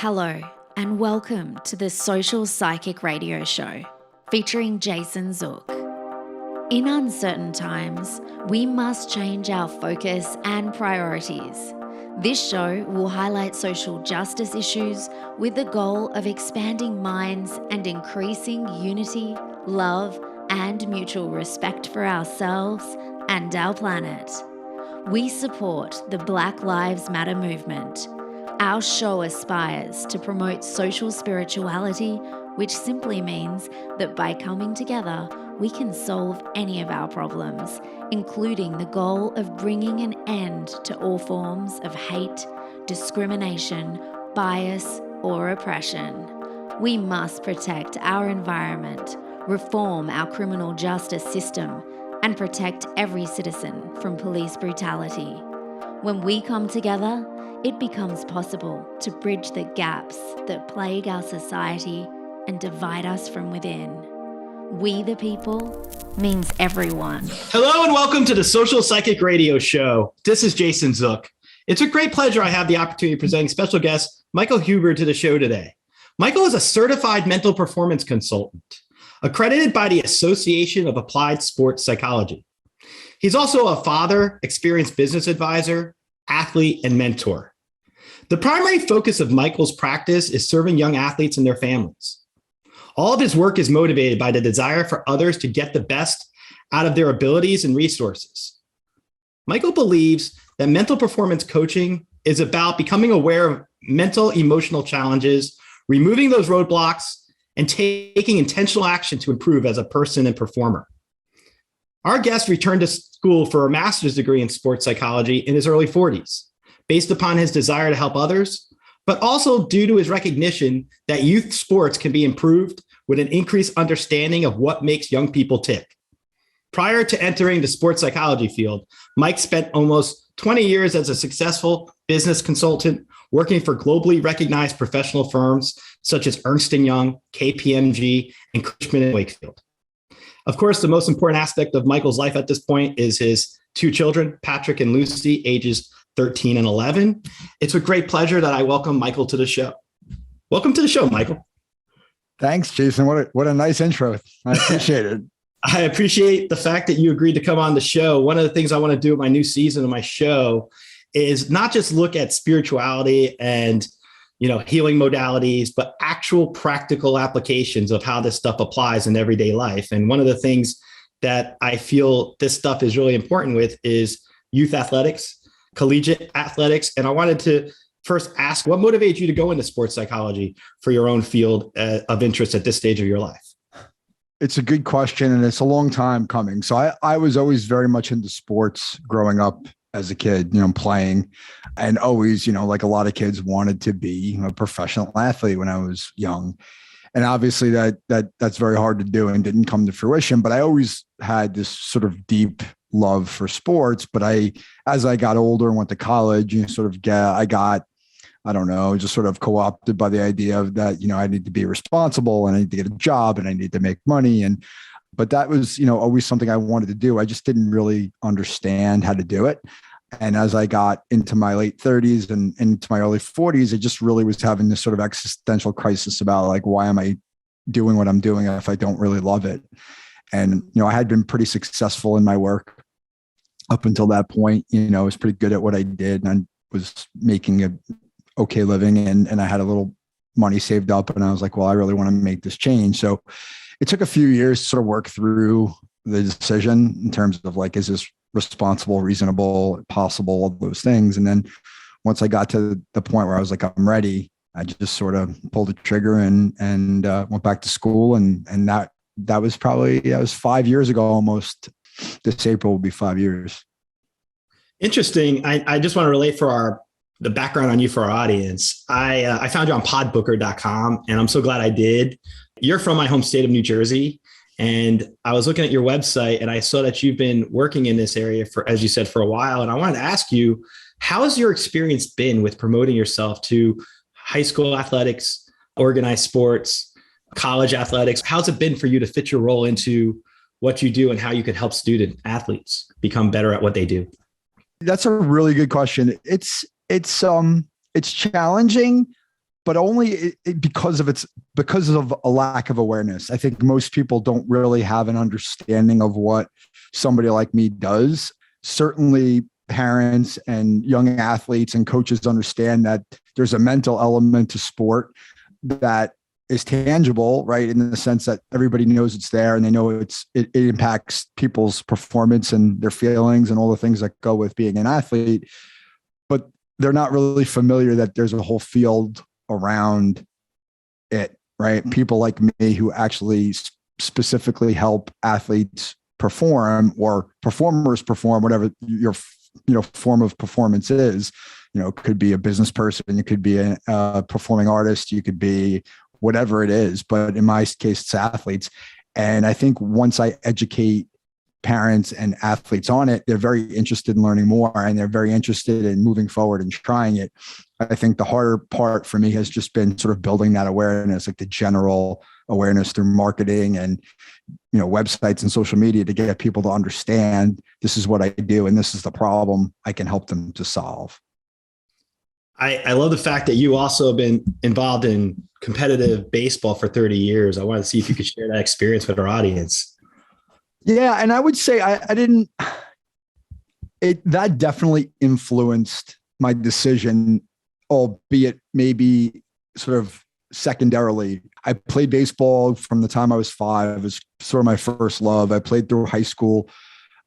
Hello, and welcome to the Social Psychic Radio Show featuring Jason Zook. In uncertain times, we must change our focus and priorities. This show will highlight social justice issues with the goal of expanding minds and increasing unity, love, and mutual respect for ourselves and our planet. We support the Black Lives Matter movement. Our show aspires to promote social spirituality, which simply means that by coming together, we can solve any of our problems, including the goal of bringing an end to all forms of hate, discrimination, bias, or oppression. We must protect our environment, reform our criminal justice system, and protect every citizen from police brutality. When we come together, it becomes possible to bridge the gaps that plague our society and divide us from within. We the people means everyone. Hello and welcome to the Social Psychic Radio Show. This is Jason Zook. It's a great pleasure I have the opportunity of presenting special guest Michael Huber to the show today. Michael is a certified mental performance consultant, accredited by the Association of Applied Sports Psychology. He's also a father, experienced business advisor, athlete, and mentor. The primary focus of Michael's practice is serving young athletes and their families. All of his work is motivated by the desire for others to get the best out of their abilities and resources. Michael believes that mental performance coaching is about becoming aware of mental, emotional challenges, removing those roadblocks, and taking intentional action to improve as a person and performer. Our guest returned to school for a master's degree in sports psychology in his early 40s, based upon his desire to help others, but also due to his recognition that youth sports can be improved with an increased understanding of what makes young people tick. Prior to entering the sports psychology field, Mike spent almost 20 years as a successful business consultant, working for globally recognized professional firms such as Ernst Young, KPMG, and Cushman Wakefield. Of course, the most important aspect of Michael's life at this point is his two children, Patrick and Lucy, ages 13 and 11. It's a great pleasure that I welcome Michael to the show. Welcome to the show, Michael. Thanks, Jason. What a nice intro. I appreciate it. I appreciate the fact that you agreed to come on the show. One of the things I want to do with my new season of my show is not just look at spirituality and healing modalities, but actual practical applications of how this stuff applies in everyday life. And one of the things that I feel this stuff is really important with is youth athletics, collegiate athletics. And I wanted to first ask, what motivated you to go into sports psychology for your own field of interest at this stage of your life? It's a good question, and it's a long time coming. So I was always very much into sports growing up as a kid, playing, and always, like a lot of kids, wanted to be a professional athlete when I was young. And obviously that's very hard to do and didn't come to fruition. But I always had this sort of deep love for sports. But as I got older and went to college, I got, I don't know, just sort of co-opted by the idea of that, I need to be responsible and I need to get a job and I need to make money. But that was, always something I wanted to do. I just didn't really understand how to do it. And as I got into my late 30s and into my early 40s, I just really was having this sort of existential crisis about like, why am I doing what I'm doing if I don't really love it? And, I had been pretty successful in my work up until that point. I was pretty good at what I did and I was making a okay living and I had a little money saved up and I was like, well, I really want to make this change. So it took a few years to sort of work through the decision in terms of like, is this responsible, reasonable, possible, all those things. And then once I got to the point where I was like, I'm ready, I just sort of pulled the trigger and went back to school. And that was 5 years ago, almost. This April will be 5 years. Interesting. I just want to relate for the background on you for our audience. I found you on podbooker.com and I'm so glad I did. You're from my home state of New Jersey. And I was looking at your website and I saw that you've been working in this area for, as you said, for a while. And I wanted to ask you, how has your experience been with promoting yourself to high school athletics, organized sports, college athletics? How's it been for you to fit your role into what you do and how you can help student athletes become better at what they do? That's a really good question. It's challenging, but only because of a lack of awareness. I think most people don't really have an understanding of what somebody like me does. Certainly parents and young athletes and coaches understand that there's a mental element to sport that is tangible, right? In the sense that everybody knows it's there and they know it impacts people's performance and their feelings and all the things that go with being an athlete, but they're not really familiar that there's a whole field around it, right? People like me who actually specifically help athletes perform or performers perform, whatever your form of performance is. It could be a business person, it could be a performing artist, you could be whatever it is, but in my case, it's athletes. And I think once I educate parents and athletes on it, they're very interested in learning more and they're very interested in moving forward and trying it. I think the harder part for me has just been sort of building that awareness, like the general awareness through marketing and, websites and social media to get people to understand this is what I do and this is the problem I can help them to solve. I love the fact that you also have been involved in competitive baseball for 30 years. I wanted to see if you could share that experience with our audience. Yeah. And I would say that definitely influenced my decision, albeit maybe sort of secondarily. I played baseball from the time I was 5. It was sort of my first love. I played through high school.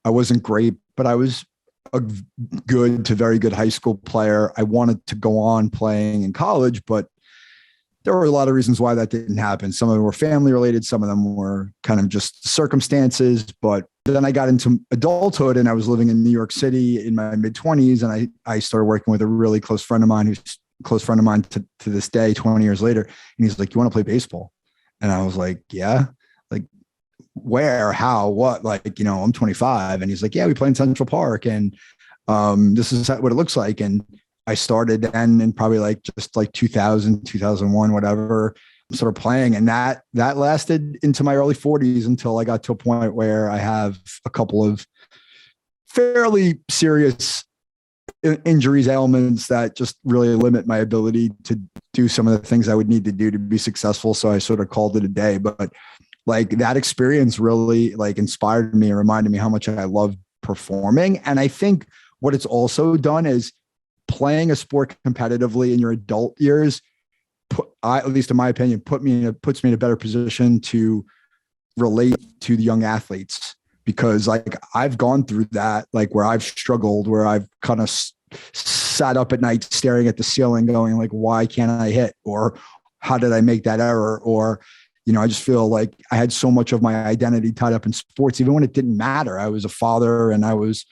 I wasn't great, but I was a good to very good high school player. I wanted to go on playing in college, but there were a lot of reasons why that didn't happen. Some of them were family related. Some of them were kind of just circumstances. But then I got into adulthood and I was living in New York City in my mid-20s. And I started working with a really close friend of mine who's a close friend of mine to this day, 20 years later. And he's like, "You want to play baseball?" And I was like, "Yeah." Like, where, how, what? Like, I'm 25. And he's like, "Yeah, we play in Central Park. And this is what it looks like." And I started then in probably just 2000, 2001, whatever, sort of playing. And that lasted into my early 40s until I got to a point where I have a couple of fairly serious injuries, ailments that just really limit my ability to do some of the things I would need to do to be successful. So I sort of called it a day. But that experience really inspired me and reminded me how much I love performing. And I think what it's also done is playing a sport competitively in your adult years, at least in my opinion, puts me in a better position to relate to the young athletes, because I've gone through that, where I've struggled, where I've kind of sat up at night staring at the ceiling going why can't I hit? Or how did I make that error? Or, I just feel like I had so much of my identity tied up in sports, even when it didn't matter. I was a father and I was,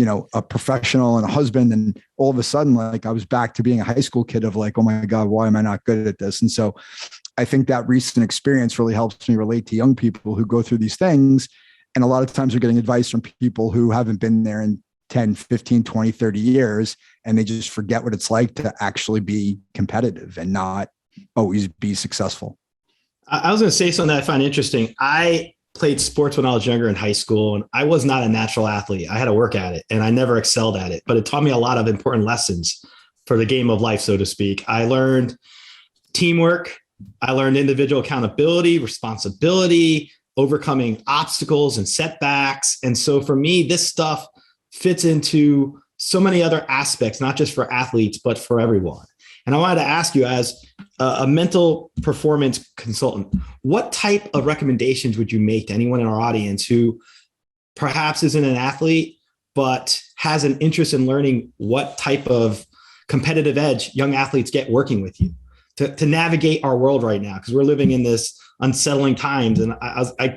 a professional and a husband. And all of a sudden, I was back to being a high school kid of oh my God, why am I not good at this? And so I think that recent experience really helps me relate to young people who go through these things. And a lot of times we're getting advice from people who haven't been there in 10, 15, 20, 30 years. And they just forget what it's like to actually be competitive and not always be successful. I was going to say something that I find interesting. I played sports when I was younger in high school, and I was not a natural athlete. I had to work at it and I never excelled at it, but it taught me a lot of important lessons for the game of life, so to speak. I learned teamwork. I learned individual accountability, responsibility, overcoming obstacles and setbacks. And so for me, this stuff fits into so many other aspects, not just for athletes, but for everyone. And I wanted to ask you, as a mental performance consultant, what type of recommendations would you make to anyone in our audience who perhaps isn't an athlete, but has an interest in learning what type of competitive edge young athletes get working with you to navigate our world right now? Because we're living in this unsettling times. And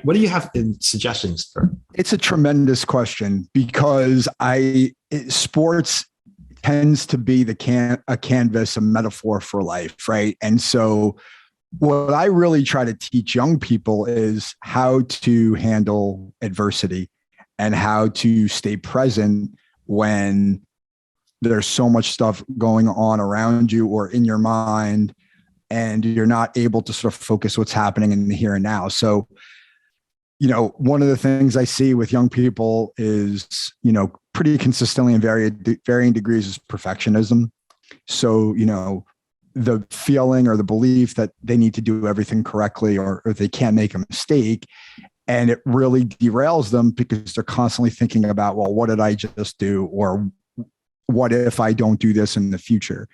what do you have in suggestions for? It's a tremendous question, because sports tends to be a canvas, a metaphor for life, right? And so what I really try to teach young people is how to handle adversity and how to stay present when there's so much stuff going on around you or in your mind, and you're not able to sort of focus what's happening in the here and now. So, one of the things I see with young people is, pretty consistently in varying degrees is perfectionism. So, the feeling or the belief that they need to do everything correctly or they can't make a mistake. And it really derails them because they're constantly thinking about, well, what did I just do? Or what if I don't do this in the future?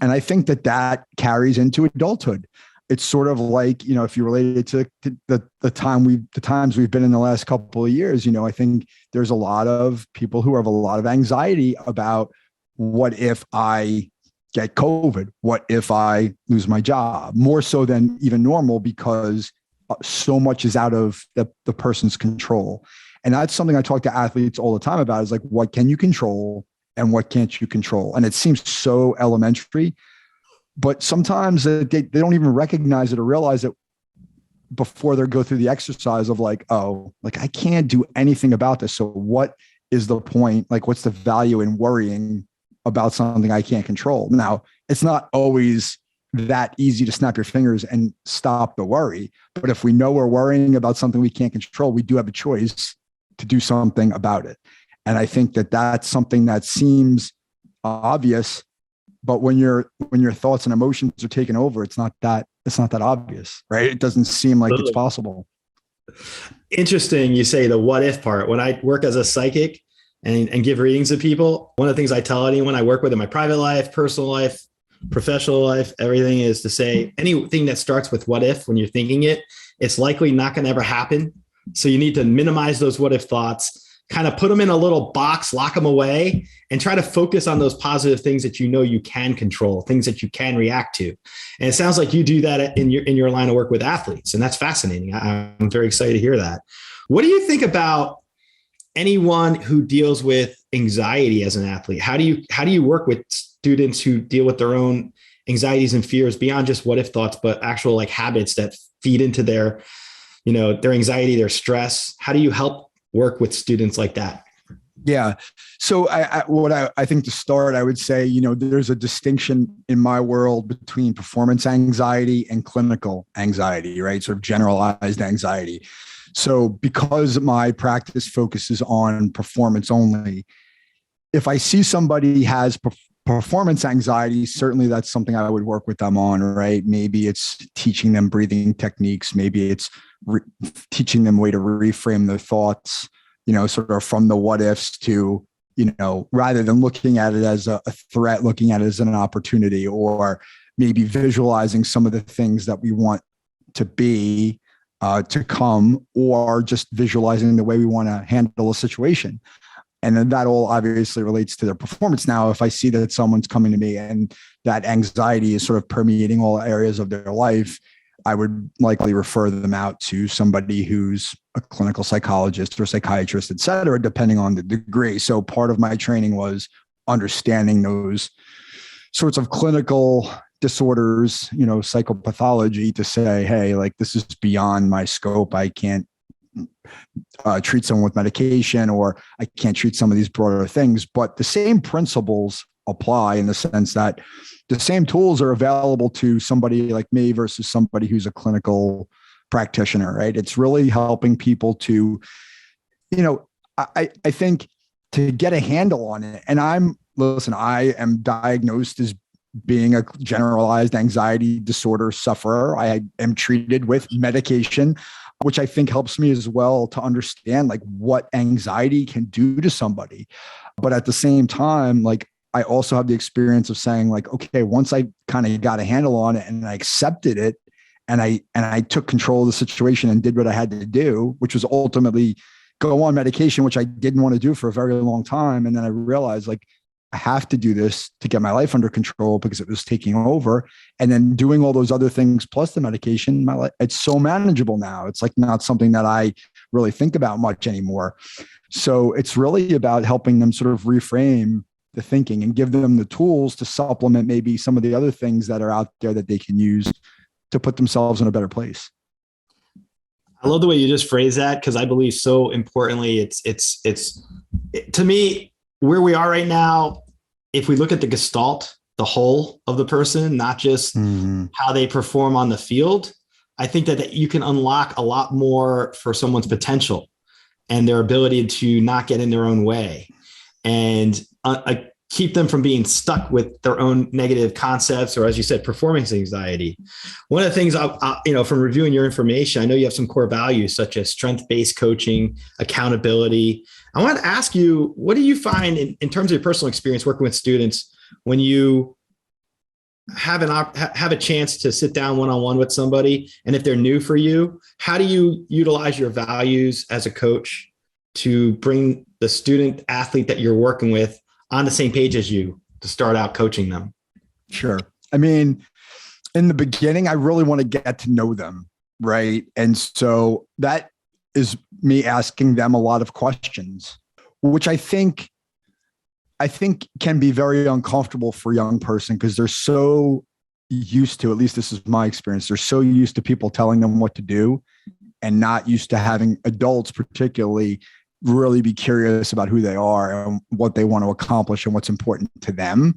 And I think that carries into adulthood. It's sort of like, if you relate it to the times we've been in the last couple of years, I think there's a lot of people who have a lot of anxiety about what if I get COVID? What if I lose my job? More so than even normal, because so much is out of the person's control. And that's something I talk to athletes all the time about, is like, what can you control and what can't you control? And it seems so elementary, but sometimes they don't even recognize it or realize it before they go through the exercise of like, oh, like I can't do anything about this. So what is the point? Like, what's the value in worrying about something I can't control? Now, it's not always that easy to snap your fingers and stop the worry. But if we know we're worrying about something we can't control, we do have a choice to do something about it. And I think that's something that seems obvious, but when your thoughts and emotions are taken over, it's not that obvious, right? It doesn't seem like it's possible. Interesting. You say the what if part. When I work as a psychic and give readings to people, one of the things I tell anyone I work with in my private life, personal life, professional life, everything, is to say anything that starts with what if, when you're thinking it, it's likely not going to ever happen. So you need to minimize those what if thoughts, kind of put them in a little box, lock them away, and try to focus on those positive things that you can control, things that you can react to. And it sounds like you do that in your line of work with athletes, and that's fascinating. I'm very excited to hear that. What do you think about anyone who deals with anxiety as an athlete? How do you work with students who deal with their own anxieties and fears beyond just what if thoughts, but actual like habits that feed into their anxiety, their stress? How do you help work with students like that? Yeah. So I think to start, I would say, there's a distinction in my world between performance anxiety and clinical anxiety, right? Sort of generalized anxiety. So because my practice focuses on performance only, if I see somebody has performance anxiety, certainly that's something I would work with them on, right? Maybe it's teaching them breathing techniques. Maybe it's teaching them a way to reframe their thoughts, sort of from the what ifs to, rather than looking at it as a threat, looking at it as an opportunity, or maybe visualizing some of the things that we want to be, to come, or just visualizing the way we want to handle a situation. And then that all obviously relates to their performance. Now, if I see that someone's coming to me and that anxiety is sort of permeating all areas of their life, I would likely refer them out to somebody who's a clinical psychologist or psychiatrist, et cetera, depending on the degree. So part of my training was understanding those sorts of clinical disorders, psychopathology, to say, hey, like, this is beyond my scope. I can't treat someone with medication, or I can't treat some of these broader things. But the same principles apply, in the sense that the same tools are available to somebody like me versus somebody who's a clinical practitioner, right? It's really helping people to, I think, to get a handle on it. And I am diagnosed as being a generalized anxiety disorder sufferer. I am treated with medication, which I think helps me as well to understand like what anxiety can do to somebody. But at the same time, like, I also have the experience of saying, like, okay, once I kind of got a handle on it and I accepted it, and I took control of the situation and did what I had to do, which was ultimately go on medication, which I didn't want to do for a very long time. And then I realized, like, I have to do this to get my life under control because it was taking over. And then doing all those other things plus the medication, my life, it's so manageable now. It's like not something that I really think about much anymore. So it's really about helping them sort of reframe the thinking and give them the tools to supplement maybe some of the other things that are out there that they can use to put themselves in a better place. I love the way you just phrase that, because I believe so importantly, it's to me, where we are right now, if we look at the gestalt, the whole of the person, not just how they perform on the field, I think that you can unlock a lot more for someone's potential and their ability to not get in their own way. And keep them from being stuck with their own negative concepts, or as you said, performance anxiety. One of the things from reviewing your information, I know you have some core values such as strength-based coaching, accountability. I want to ask you, what do you find in terms of your personal experience working with students when you have a chance to sit down one-on-one with somebody, and if they're new for you, how do you utilize your values as a coach to bring the student athlete that you're working with on the same page as you to start out coaching them? Sure. I mean, in the beginning, I really want to get to know them, right? And so that is me asking them a lot of questions, which I think can be very uncomfortable for a young person because they're so used to, at least this is my experience, they're so used to people telling them what to do and not used to having adults particularly really be curious about who they are and what they want to accomplish and what's important to them,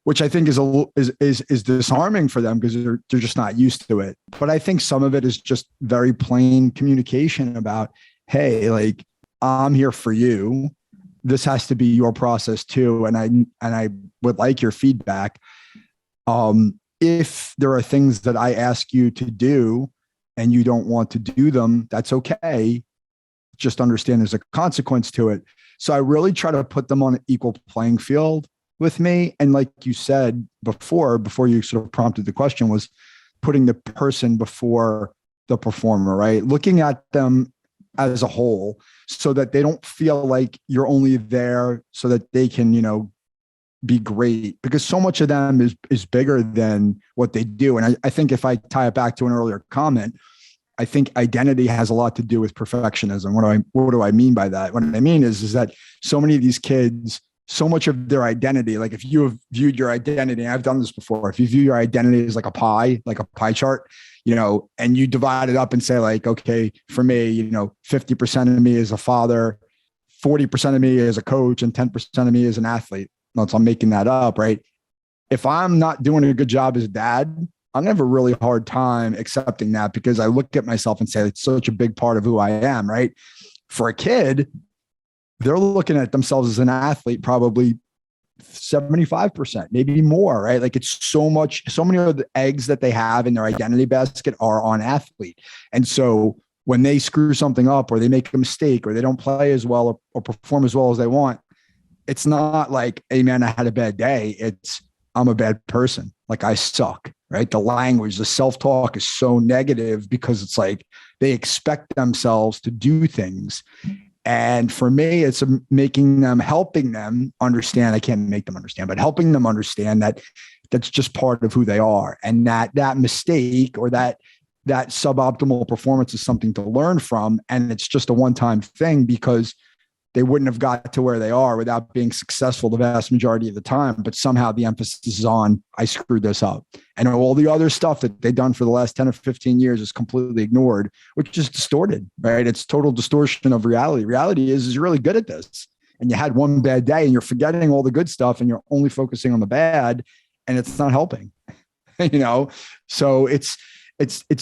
which I think is disarming for them because they're just not used to it. But I think some of it is just very plain communication about, hey, like, I'm here for you. This has to be your process too. And I would like your feedback. If there are things that I ask you to do and you don't want to do them, that's okay. Just understand there's a consequence to it. So I really try to put them on an equal playing field with me. And like you said before you sort of prompted the question, was putting the person before the performer, right? Looking at them as a whole so that they don't feel like you're only there so that they can, be great, because so much of them is bigger than what they do. And I think if I tie it back to an earlier comment, I think identity has a lot to do with perfectionism. What do I mean by that? What I mean is that so many of these kids, so much of their identity, like if you have viewed your identity, and I've done this before, if you view your identity as like a pie chart, and you divide it up and say like, okay, for me, 50% of me is a father, 40% of me is a coach, and 10% of me is an athlete. No, so I'm making that up, right? If I'm not doing a good job as a dad, I'm gonna have a really hard time accepting that because I look at myself and say, it's such a big part of who I am, right? For a kid, they're looking at themselves as an athlete, probably 75%, maybe more, right? Like it's so many of the eggs that they have in their identity basket are on athlete. And so when they screw something up or they make a mistake or they don't play as well or perform as well as they want, it's not like, hey man, I had a bad day. It's, I'm a bad person. Like I suck, right? The language, the self-talk is so negative because it's like they expect themselves to do things. And for me, it's helping them understand. I can't make them understand, but helping them understand that that's just part of who they are. And that mistake or that suboptimal performance is something to learn from. And it's just a one-time thing because they wouldn't have got to where they are without being successful the vast majority of the time. But somehow the emphasis is on, I screwed this up. And all the other stuff that they've done for the last 10 or 15 years is completely ignored, which is distorted, right? It's total distortion of reality. Reality is you're really good at this. And you had one bad day and you're forgetting all the good stuff and you're only focusing on the bad and it's not helping, So it's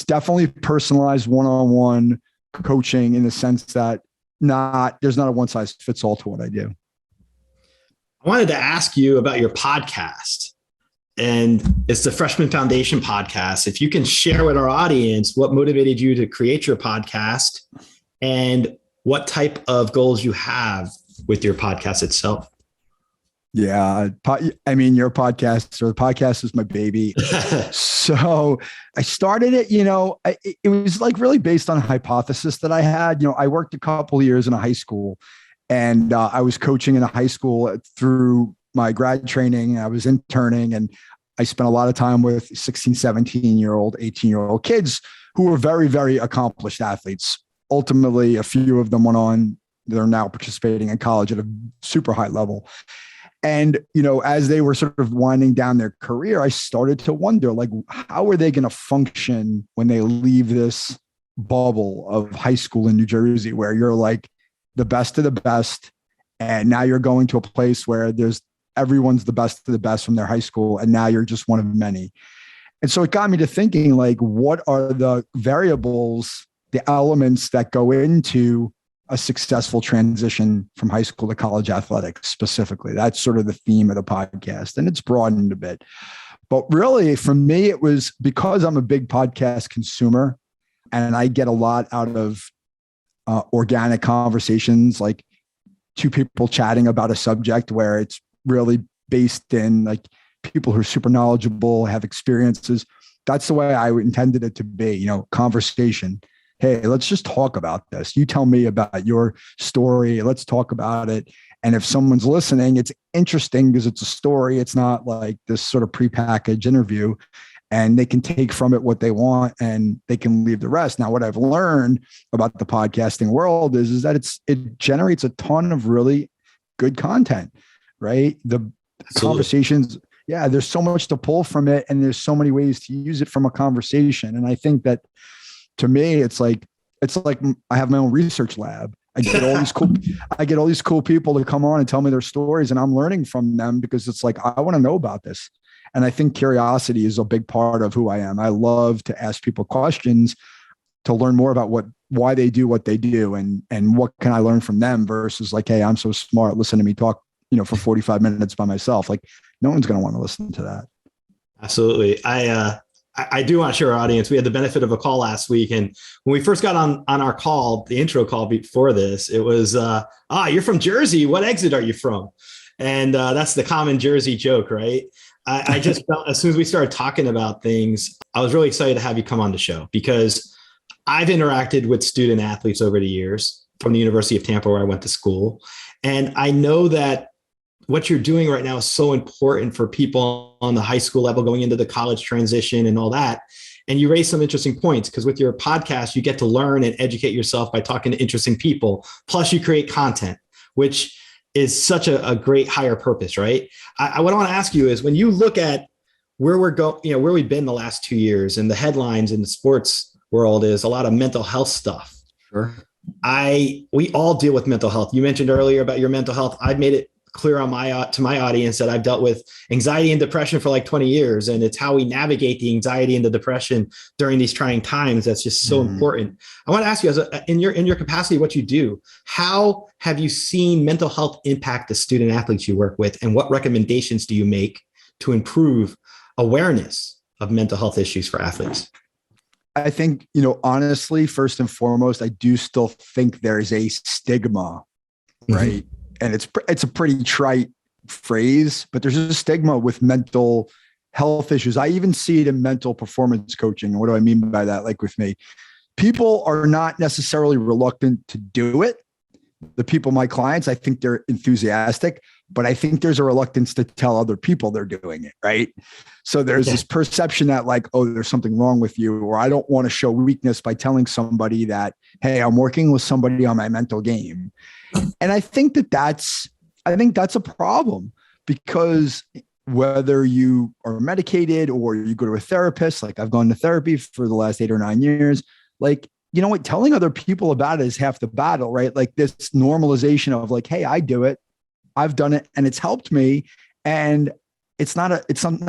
definitely personalized one-on-one coaching in the sense that there's not a one size fits all to what I do. I wanted to ask you about your podcast, and it's the Freshman Foundation podcast. If you can share with our audience what motivated you to create your podcast and what type of goals you have with your podcast itself. Yeah. Your podcast, or the podcast is my baby. So I started it, it was like really based on a hypothesis that I had. I worked a couple of years in a high school and I was coaching in a high school through my grad training. I was interning and I spent a lot of time with 16, 17-year-old, 18-year-old kids who were very, very accomplished athletes. Ultimately, a few of them went on, they're now participating in college at a super high level. And, as they were sort of winding down their career, I started to wonder, like, how are they going to function when they leave this bubble of high school in New Jersey, where you're like the best of the best. And now you're going to a place where everyone's the best of the best from their high school. And now you're just one of many. And so it got me to thinking, like, what are the variables, the elements that go into a successful transition from high school to college athletics specifically. That's sort of the theme of the podcast, and it's broadened a bit. But really, for me, it was because I'm a big podcast consumer and I get a lot out of organic conversations, like two people chatting about a subject where it's really based in like people who are super knowledgeable, have experiences. That's the way I intended it to be, conversation. Hey, let's just talk about this. You tell me about your story. Let's talk about it. And if someone's listening, it's interesting because it's a story. It's not like this sort of prepackaged interview, and they can take from it what they want and they can leave the rest. Now, what I've learned about the podcasting world is that it generates a ton of really good content, right? The conversations, there's so much to pull from it, and there's so many ways to use it from a conversation. And I think that to me, it's like I have my own research lab. I get all these cool people to come on and tell me their stories, and I'm learning from them because it's like, I want to know about this. And I think curiosity is a big part of who I am. I love to ask people questions to learn more about why they do what they do, and what can I learn from them versus like, hey, I'm so smart, listen to me talk, for 45 minutes by myself. Like, no one's going to want to listen to that. Absolutely. I do want to share our audience. We had the benefit of a call last week. And when we first got on our call, the intro call before this, it was, you're from Jersey. What exit are you from? And that's the common Jersey joke, right? I just felt as soon as we started talking about things, I was really excited to have you come on the show because I've interacted with student athletes over the years from the University of Tampa, where I went to school. And I know that what you're doing right now is so important for people on the high school level going into the college transition and all that. And you raise some interesting points because with your podcast, you get to learn and educate yourself by talking to interesting people. Plus you create content, which is such a great higher purpose, right? What I want to ask you is when you look at where we're going, where we've been the last 2 years, and the headlines in the sports world is a lot of mental health stuff. Sure. We all deal with mental health. You mentioned earlier about your mental health. I've made it clear to my audience that I've dealt with anxiety and depression for like 20 years. And it's how we navigate the anxiety and the depression during these trying times that's just so important. I want to ask you, in your capacity, what you do, how have you seen mental health impact the student athletes you work with? And what recommendations do you make to improve awareness of mental health issues for athletes? I think, honestly, first and foremost, I do still think there is a stigma, right? And it's a pretty trite phrase, but there's a stigma with mental health issues. I even see it in mental performance coaching. What do I mean by that? Like with me, people are not necessarily reluctant to do it. The people, my clients, I think they're enthusiastic, but I think there's a reluctance to tell other people they're doing it, right? So there's this perception that like, oh, there's something wrong with you, or I don't want to show weakness by telling somebody that, hey, I'm working with somebody on my mental game. And I think that's a problem because whether you are medicated or you go to a therapist, like I've gone to therapy for the last 8 or 9 years, like, telling other people about it is half the battle, right? Like this normalization of like, hey, I do it, I've done it, and it's helped me. And it's not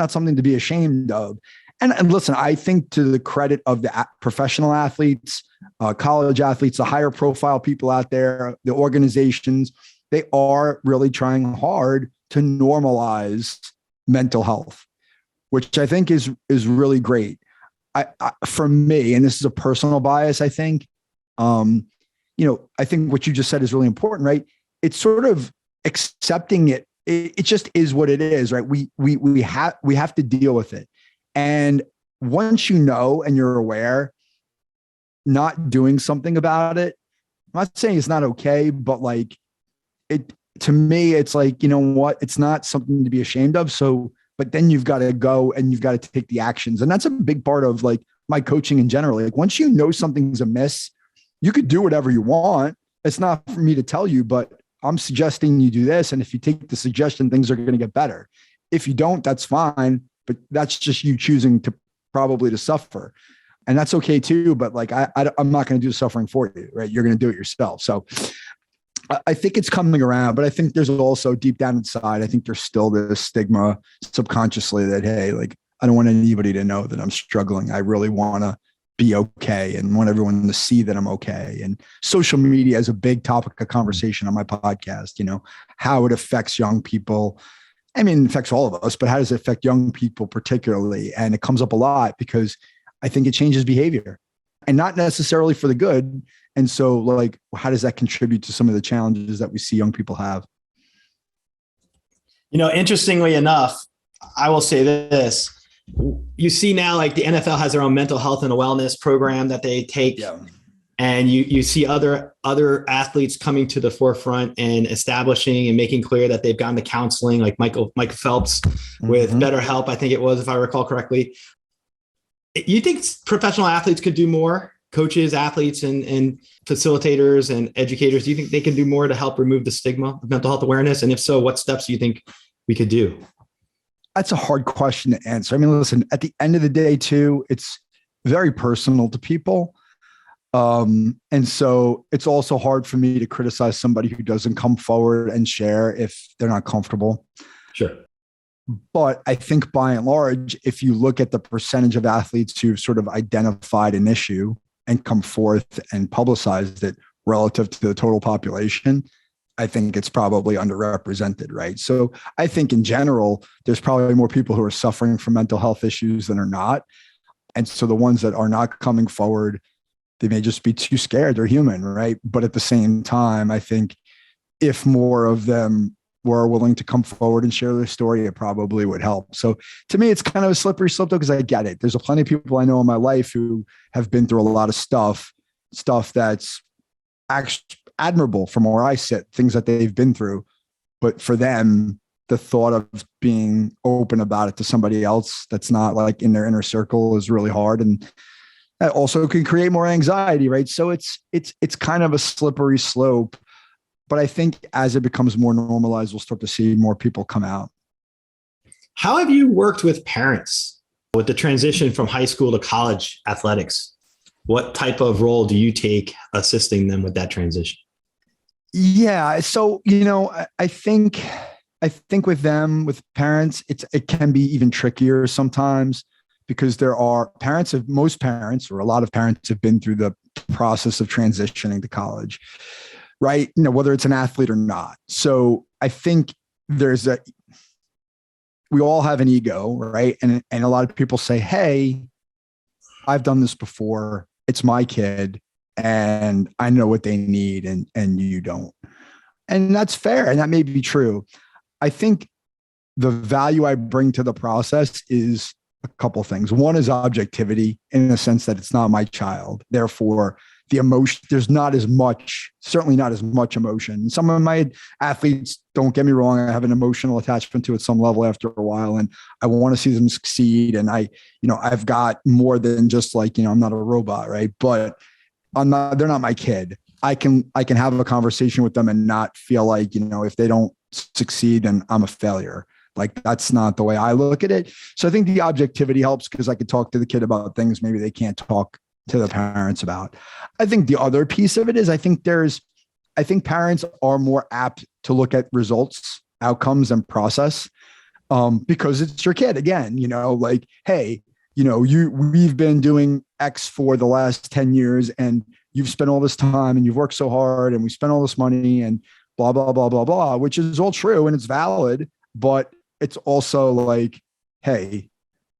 something to be ashamed of. And listen, I think to the credit of the professional athletes, college athletes, the higher profile people out there, the organizations, they are really trying hard to normalize mental health, which I think is really great. For me, and this is a personal bias, I think, I think what you just said is really important, right? It's sort of accepting it. It just is what it is, right? We have to deal with it. And once you know and you're aware, not doing something about it, I'm not saying it's not okay, but like to me, it's like, what? It's not something to be ashamed of. So, but then you've got to go and you've got to take the actions. And that's a big part of like my coaching in general. Like once you know something's amiss, you could do whatever you want. It's not for me to tell you, but I'm suggesting you do this. And if you take the suggestion, things are going to get better. If you don't, that's fine. But that's just you choosing to probably to suffer. And that's okay too. But like, I'm not going to do the suffering for you, right? You're going to do it yourself. So I think it's coming around, but I think there's also deep down inside, I think there's still this stigma subconsciously that, hey, like, I don't want anybody to know that I'm struggling. I really want to be okay and want everyone to see that I'm okay. And social media is a big topic of conversation on my podcast, how it affects young people. I mean, it affects all of us, but how does it affect young people particularly? And it comes up a lot because I think it changes behavior and not necessarily for the good. And so like, how does that contribute to some of the challenges that we see young people have? Interestingly enough, I will say this. You see now, like the NFL has their own mental health and wellness program that they take. Yeah. And you see other athletes coming to the forefront and establishing and making clear that they've gone to counseling, like Michael Phelps with BetterHelp, I think it was, if I recall correctly. You think professional athletes could do more? Coaches, athletes, and facilitators and educators, do you think they can do more to help remove the stigma of mental health awareness? And if so, what steps do you think we could do? That's a hard question to answer. I mean, listen, at the end of the day, too, it's very personal to people. And so it's also hard for me to criticize somebody who doesn't come forward and share if they're not comfortable. Sure. But I think by and large, if you look at the percentage of athletes who've sort of identified an issue and come forth and publicized it relative to the total population, I think it's probably underrepresented, right? So I think in general, there's probably more people who are suffering from mental health issues than are not. And so the ones that are not coming forward, they may just be too scared. They're human, right? But at the same time, I think if more of them were willing to come forward and share their story, it probably would help. So to me, it's kind of a slippery slope though, because I get it. There's plenty of people I know in my life who have been through a lot of stuff that's actually admirable from where I sit, things that they've been through. But for them, the thought of being open about it to somebody else that's not like in their inner circle is really hard. And that also can create more anxiety, right? So it's kind of a slippery slope. But I think as it becomes more normalized, we'll start to see more people come out. How have you worked with parents with the transition from high school to college athletics? What type of role do you take assisting them with that transition? Yeah. So, I think with them, with parents, it can be even trickier sometimes because there are most parents or a lot of parents have been through the process of transitioning to college, right? Whether it's an athlete or not. So I think we all have an ego, right? And a lot of people say, hey, I've done this before. It's my kid and I know what they need and you don't. And that's fair. And that may be true. I think the value I bring to the process is a couple of things. One is objectivity in the sense that it's not my child. Therefore, the emotion, there's certainly not as much emotion. Some of my athletes, don't get me wrong, I have an emotional attachment to it some level after a while, and I want to see them succeed. And I've got more than just like, I'm not a robot, right? But they're not my kid. I can have a conversation with them and not feel like, if they don't succeed, then I'm a failure. Like that's not the way I look at it. So I think the objectivity helps because I could talk to the kid about things maybe they can't talk to the parents about. I think the other piece of it is I think parents are more apt to look at results, outcomes, and process because it's your kid again, like, hey, we've been doing X for the last 10 years and you've spent all this time and you've worked so hard and we spent all this money and blah, blah, blah, blah, blah, which is all true and it's valid, but it's also like, hey,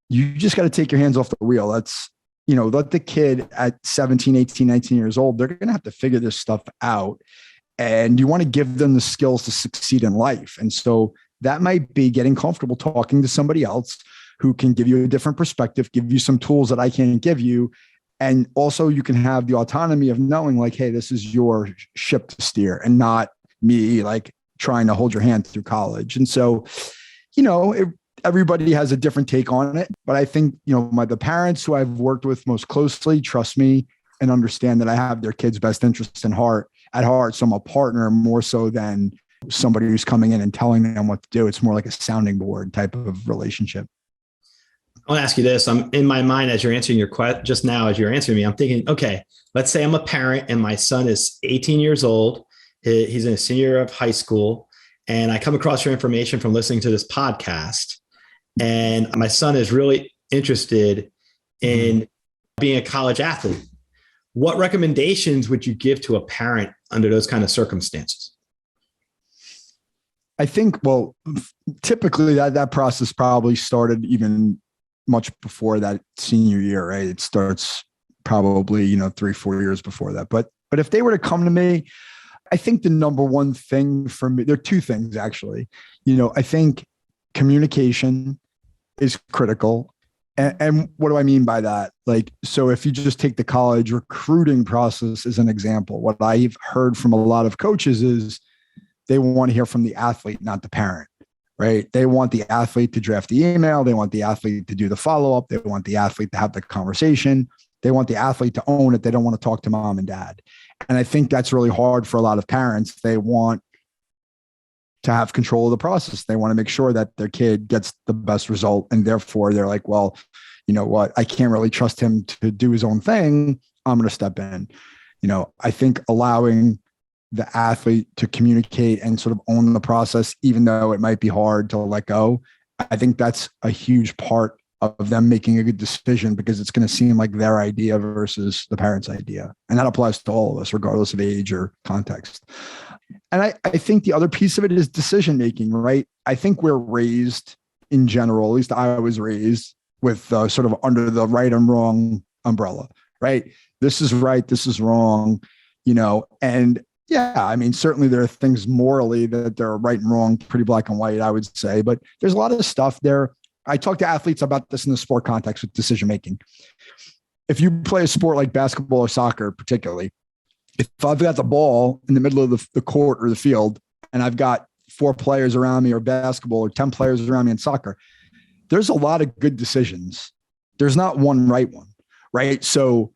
you just got to take your hands off the wheel. That's, let the kid at 17, 18, 19 years old, they're going to have to figure this stuff out. And you want to give them the skills to succeed in life. And so that might be getting comfortable talking to somebody else who can give you a different perspective, give you some tools that I can't give you. And also you can have the autonomy of knowing like, hey, this is your ship to steer and not me like trying to hold your hand through college. And so, everybody has a different take on it, but I think, the parents who I've worked with most closely trust me and understand that I have their kids' best interests at heart. So I'm a partner more so than somebody who's coming in and telling them what to do. It's more like a sounding board type of relationship. I want to ask you this. I'm in my mind as you're answering your question just now, as you're answering me, I'm thinking, okay, let's say I'm a parent and my son is 18 years old. He's in a senior year of high school. And I come across your information from listening to this podcast. And my son is really interested in being a college athlete. What recommendations would you give to a parent under those kind of circumstances? I think, well, typically that process probably started even much before that senior year, right? It starts probably, 3-4 years before that. But if they were to come to me, I think the number one thing for me, there are two things actually. I think communication is critical. And what do I mean by that? So if you just take the college recruiting process as an example, what I've heard from a lot of coaches is they want to hear from the athlete, not the parent, right? They want the athlete to draft the email. They want the athlete to do the follow-up. They want the athlete to have the conversation. They want the athlete to own it. They don't want to talk to mom and dad. And I think that's really hard for a lot of parents. They want to have control of the process. They want to make sure that their kid gets the best result. And therefore they're like, well, you know what? I can't really trust him to do his own thing. I'm going to step in. I think allowing the athlete to communicate and sort of own the process, even though it might be hard to let go, I think that's a huge part of them making a good decision, because it's going to seem like their idea versus the parent's idea. And that applies to all of us, regardless of age or context. And I think the other piece of it is decision-making, right? I think we're raised in general, at least I was raised with sort of under the right and wrong umbrella, right? This is right, this is wrong, and yeah, I mean, certainly there are things morally that they're right and wrong, pretty black and white, I would say, but there's a lot of stuff there. I talk to athletes about this in the sport context with decision-making. If you play a sport like basketball or soccer, particularly, if I've got the ball in the middle of the court or the field, and I've got 4 players around me, or basketball, or 10 players around me in soccer, there's a lot of good decisions. There's not one right one, right? So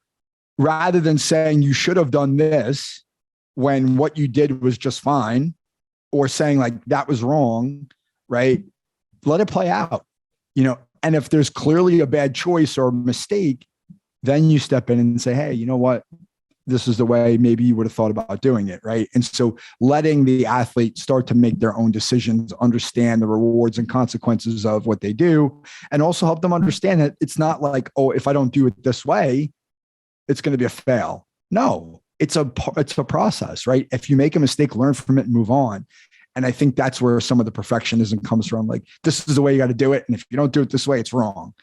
rather than saying you should have done this when what you did was just fine, or saying like that was wrong, right? Let it play out, and if there's clearly a bad choice or mistake, then you step in and say, hey, you know what? This is the way maybe you would have thought about doing it, right? And so letting the athlete start to make their own decisions, understand the rewards and consequences of what they do, and also help them understand that it's not like, oh, if I don't do it this way, it's going to be a fail. No, it's a process, right? If you make a mistake, learn from it and move on. And I think that's where some of the perfectionism comes from. Like, this is the way you got to do it. And if you don't do it this way, it's wrong.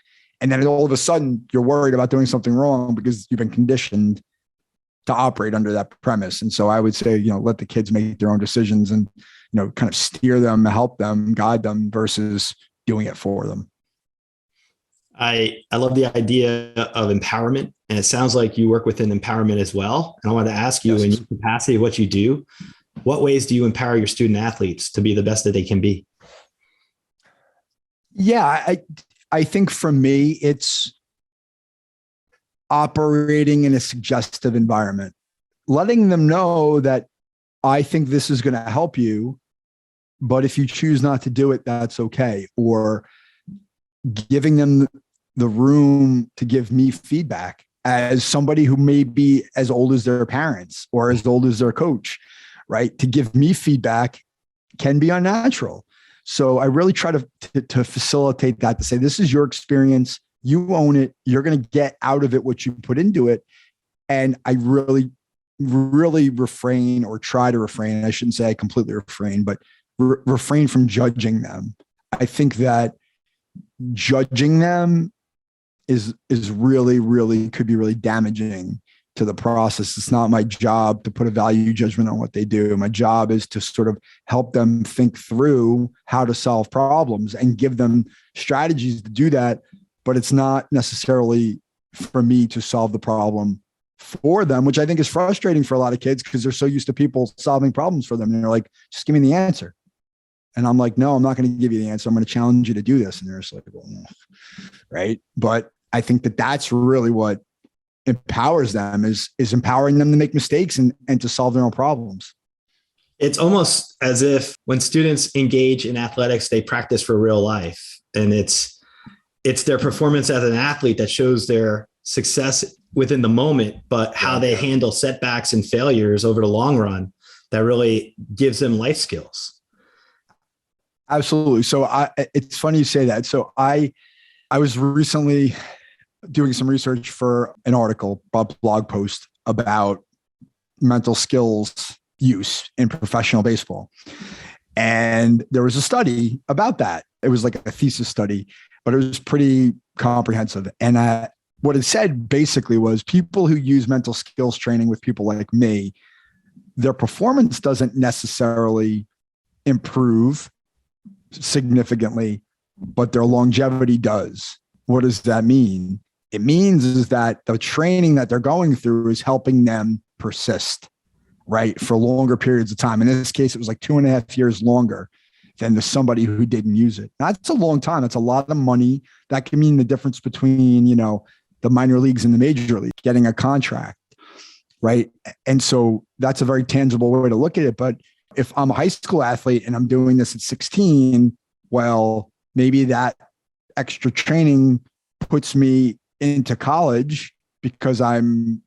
And then all of a sudden you're worried about doing something wrong because you've been conditioned to operate under that premise. And so I would say, let the kids make their own decisions and, kind of steer them, help them, guide them versus doing it for them. I love the idea of empowerment. And it sounds like you work within empowerment as well. And I want to ask you, in your capacity, what you do, what ways do you empower your student athletes to be the best that they can be? Yeah, I think for me, it's operating in a suggestive environment, letting them know that I think this is going to help you, but if you choose not to do it, that's okay. Or giving them the room to give me feedback as somebody who may be as old as their parents or as old as their coach, right? To give me feedback can be unnatural. So I really try to facilitate that, to say, this is your experience. You own it. You're going to get out of it what you put into it. And I really, really refrain, or try to refrain. I shouldn't say I completely refrain, but refrain from judging them. I think that judging them is really, really could be really damaging to the process. It's not my job to put a value judgment on what they do. My job is to sort of help them think through how to solve problems and give them strategies to do that. But it's not necessarily for me to solve the problem for them, which I think is frustrating for a lot of kids because they're so used to people solving problems for them. And they're like, just give me the answer. And I'm like, no, I'm not going to give you the answer. I'm going to challenge you to do this. And they're just like, well, right. But I think that that's really what empowers them, is empowering them to make mistakes and to solve their own problems. It's almost as if when students engage in athletics, they practice for real life. And it's their performance as an athlete that shows their success within the moment, but how they handle setbacks and failures over the long run, that really gives them life skills. Absolutely. So it's funny you say that. So I was recently doing some research for an article, a blog post about mental skills use in professional baseball. And there was a study about that. It was like a thesis study, but it was pretty comprehensive. And what it said basically was people who use mental skills training with people like me, their performance doesn't necessarily improve significantly, but their longevity does. What does that mean? It means is that the training that they're going through is helping them persist, right, for longer periods of time. In this case, it was like 2.5 years longer than somebody who didn't use it. That's a long time. That's a lot of money. That can mean the difference between, the minor leagues and the major league, getting a contract, right? And so that's a very tangible way to look at it. But if I'm a high school athlete and I'm doing this at 16, well, maybe that extra training puts me into college because I'm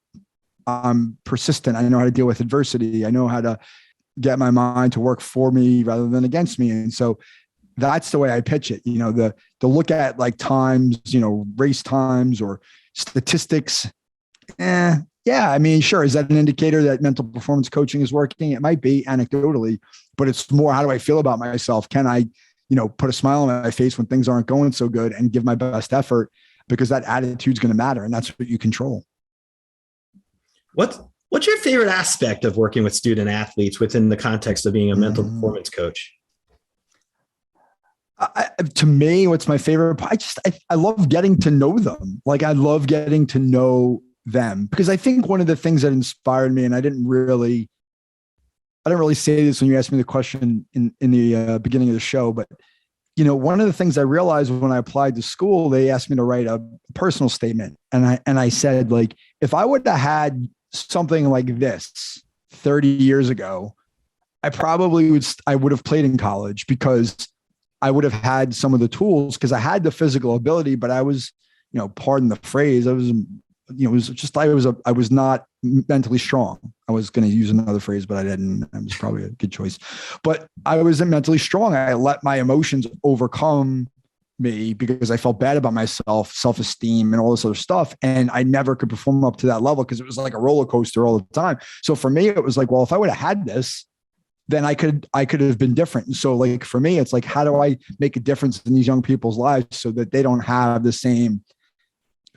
persistent. I know how to deal with adversity. I know how to get my mind to work for me rather than against me. And so that's the way I pitch it. To look at like times, race times or statistics. Yeah, I mean, sure. Is that an indicator that mental performance coaching is working? It might be anecdotally, but it's more, how do I feel about myself? Can I, put a smile on my face when things aren't going so good and give my best effort? Because that attitude's going to matter. And that's what you control. What's your favorite aspect of working with student athletes within the context of being a mental performance coach? To me, what's my favorite part? I love getting to know them. Like, I love getting to know them, because I think one of the things that inspired me, and I didn't really say this when you asked me the question in the beginning of the show, but one of the things I realized when I applied to school, they asked me to write a personal statement, and I said, like, if I would have had something like this 30 years ago, I would have played in college, because I would have had some of the tools, because I had the physical ability, but I was, pardon the phrase, I was not mentally strong. I was going to use another phrase, but I didn't. It was probably a good choice, but I wasn't mentally strong. I let my emotions overcome me because I felt bad about myself, self-esteem and all this other stuff. And I never could perform up to that level because it was like a roller coaster all the time. So for me, it was like, well, if I would have had this, then I could have been different. And so, like, for me, it's like, how do I make a difference in these young people's lives so that they don't have the same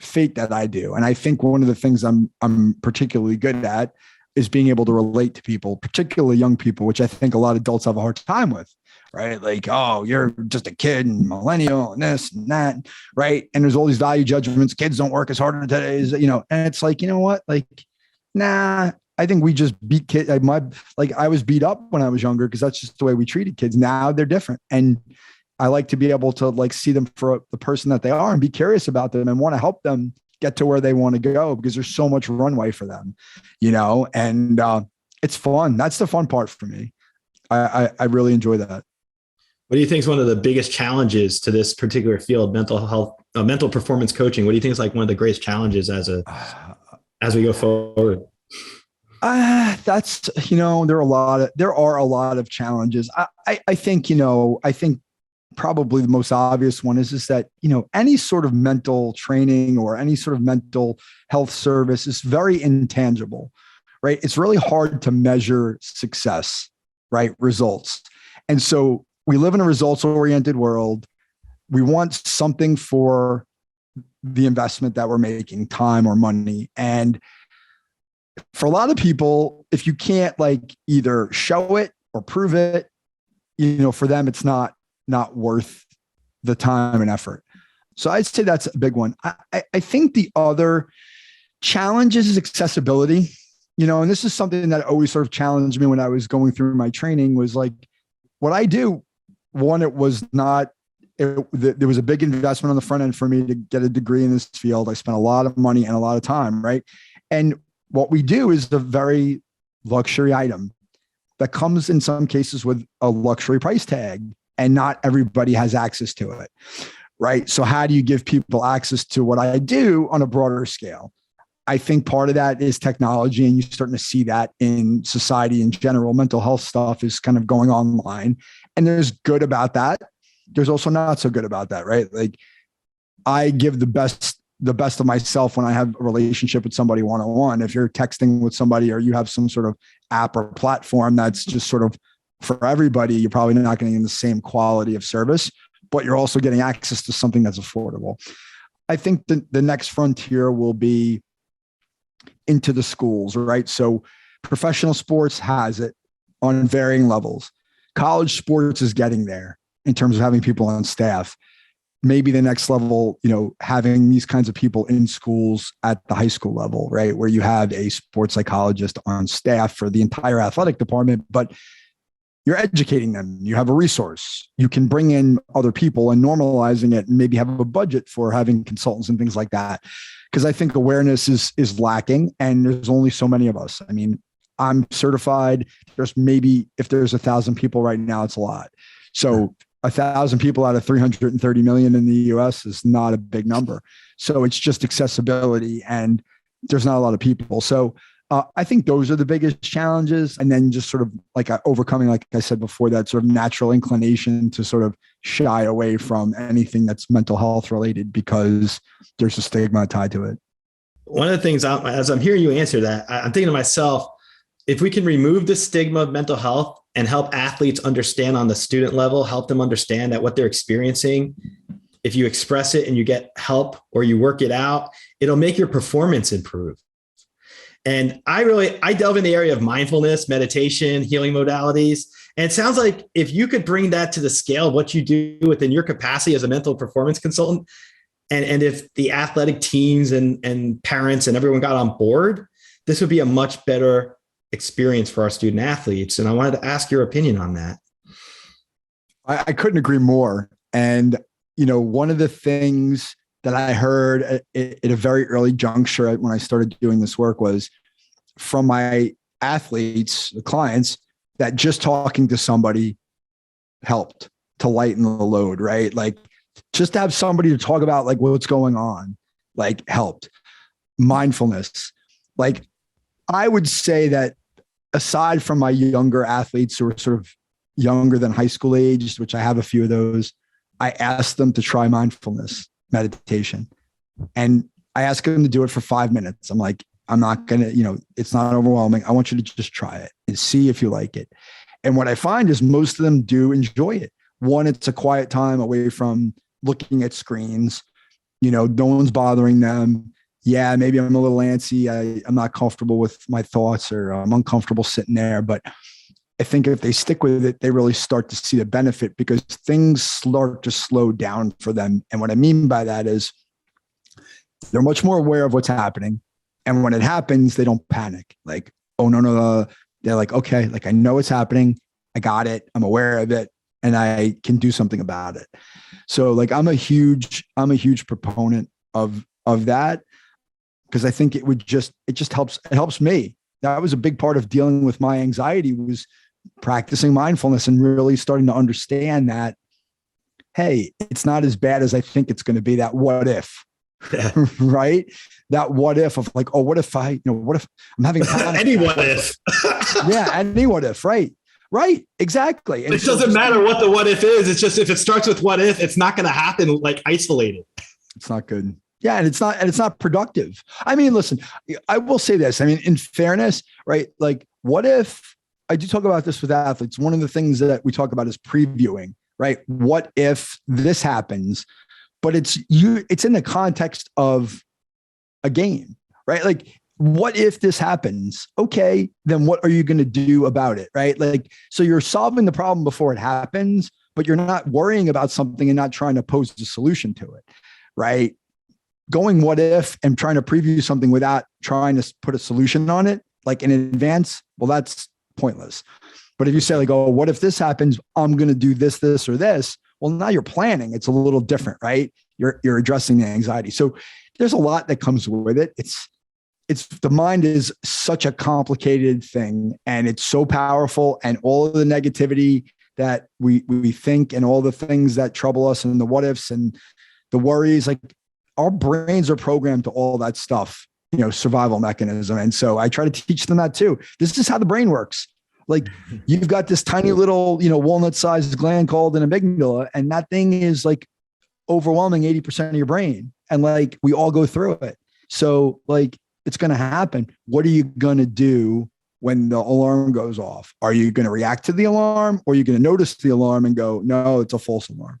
fate that I do? And I think one of the things I'm particularly good at is being able to relate to people, particularly young people, which I think a lot of adults have a hard time with, right? Like, oh, you're just a kid and millennial and this and that, right? And there's all these value judgments. Kids don't work as hard today as, and it's like, you know what? Like, nah, I think we just beat kids. I was beat up when I was younger because that's just the way we treated kids. Now they're different. And I like to be able to like see them for the person that they are and be curious about them and want to help them get to where they want to go, because there's so much runway for them, and it's fun. That's the fun part for me. I really enjoy that. What do you think is one of the biggest challenges to this particular field, mental health, mental performance coaching? What do you think is like one of the greatest challenges as we go forward? That's, there are a lot of challenges. I think probably the most obvious one is that, any sort of mental training or any sort of mental health service is very intangible, right? It's really hard to measure success, right? Results. And so we live in a results-oriented world. We want something for the investment that we're making, time or money. And for a lot of people, if you can't like either show it or prove it, for them, it's not worth the time and effort. So I'd say that's a big one. I think the other challenge is accessibility, and this is something that always sort of challenged me when I was going through my training, was like, what I do, one, there was a big investment on the front end for me to get a degree in this field. I spent a lot of money and a lot of time, right? And what we do is a very luxury item that comes in some cases with a luxury price tag, and not everybody has access to it, right? So how do you give people access to what I do on a broader scale? I think part of that is technology, and you're starting to see that in society in general. Mental health stuff is kind of going online, and there's good about that. There's also not so good about that, right? Like, I give the best the best of myself when I have a relationship with somebody one-on-one. If you're texting with somebody or you have some sort of app or platform that's just sort of for everybody, you're probably not getting the same quality of service, but you're also getting access to something that's affordable. I think the next frontier will be into the schools, right? So professional sports has it on varying levels. College sports is getting there in terms of having people on staff. Maybe the next level, having these kinds of people in schools at the high school level, right? Where you have a sports psychologist on staff for the entire athletic department, but you're educating them. You have a resource. You can bring in other people and normalizing it and maybe have a budget for having consultants and things like that. Because I think awareness is lacking and there's only so many of us. I mean, I'm certified. There's maybe, if there's 1,000 people right now, it's a lot. So 1,000 people out of 330 million in the US is not a big number. So it's just accessibility and there's not a lot of people. So I think those are the biggest challenges. And then just sort of like overcoming, like I said before, that sort of natural inclination to sort of shy away from anything that's mental health related because there's a stigma tied to it. One of the things, as I'm hearing you answer that, I'm thinking to myself, if we can remove the stigma of mental health and help athletes understand on the student level, help them understand that what they're experiencing, if you express it and you get help or you work it out, it'll make your performance improve. And I delve in the area of mindfulness, meditation, healing modalities. And it sounds like if you could bring that to the scale of what you do within your capacity as a mental performance consultant, and if the athletic teams and parents and everyone got on board, this would be a much better experience for our student athletes. And I wanted to ask your opinion on that. I couldn't agree more. And, one of the things that I heard at a very early juncture when I started doing this work was from my athletes, the clients, that just talking to somebody helped to lighten the load, right? Like just to have somebody to talk about like what's going on, like helped. Mindfulness. Like I would say that aside from my younger athletes who are sort of younger than high school age, which I have a few of those, I asked them to try mindfulness meditation. And I ask them to do it for 5 minutes. I'm like, I'm not going to, it's not overwhelming. I want you to just try it and see if you like it. And what I find is most of them do enjoy it. One, it's a quiet time away from looking at screens. No one's bothering them. Yeah, maybe I'm a little antsy. I'm not comfortable with my thoughts or I'm uncomfortable sitting there. But I think if they stick with it, they really start to see the benefit because things start to slow down for them. And what I mean by that is they're much more aware of what's happening. And when it happens, they don't panic. Like, oh, no. They're like, okay, like I know it's happening. I got it. I'm aware of it and I can do something about it. So like, I'm a huge proponent of that because I think it just helps. It helps me. That was a big part of dealing with my anxiety was practicing mindfulness and really starting to understand that, hey, it's not as bad as I think it's going to be. That what if, right? That what if of like, oh, what if what if I'm having any what if? Yeah, any what if, right? Right, exactly. And it doesn't matter what the what if is. It's just if it starts with what if, it's not going to happen like isolated. It's not good. Yeah, and it's not productive. I mean, listen, I will say this. I mean, in fairness, right? Like, what if I do talk about this with athletes? One of the things that we talk about is previewing, right? What if this happens? But it's in the context of a game, right? Like, what if this happens? Okay, then what are you going to do about it, right? Like, so you're solving the problem before it happens, but you're not worrying about something and not trying to pose a solution to it, right? Going what if and trying to preview something without trying to put a solution on it, like in advance, well, that's pointless. But if you say like, oh, what if this happens? I'm going to do this, or this. Well, now you're planning. It's a little different, right? You're addressing the anxiety. So there's a lot that comes with it. It's the mind is such a complicated thing and it's so powerful, and all of the negativity that we think and all the things that trouble us and the what ifs and the worries, like our brains are programmed to all that stuff, survival mechanism. And so I try to teach them that too. This is how the brain works. Like you've got this tiny little, walnut sized gland called an amygdala, and that thing is like overwhelming 80% of your brain. And like, we all go through it. So like, it's going to happen. What are you going to do when the alarm goes off? Are you going to react to the alarm, or are you going to notice the alarm and go, no, it's a false alarm?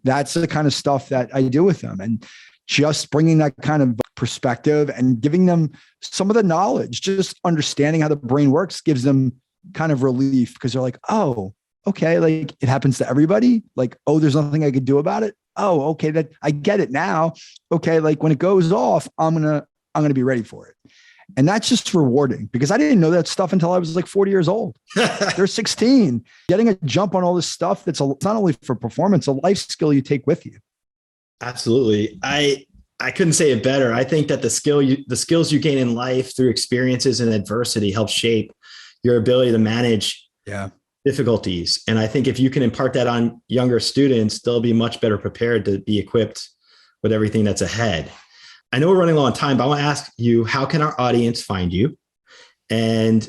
That's the kind of stuff that I do with them. And just bringing that kind of perspective and giving them some of the knowledge, just understanding how the brain works gives them kind of relief, because they're like, oh, okay, like it happens to everybody. Like, oh, there's nothing I could do about it. Oh, okay, that I get it now. Okay, like when it goes off, I'm gonna be ready for it. And that's just rewarding, because I didn't know that stuff until I was like 40 years old. They're 16, getting a jump on all this stuff. That's not only for performance, a life skill you take with you. Absolutely. I couldn't say it better. I think that the skills you gain in life through experiences and adversity help shape your ability to manage difficulties. And I think if you can impart that on younger students, they'll be much better prepared to be equipped with everything that's ahead. I know we're running low on time, but I want to ask you, how can our audience find you? And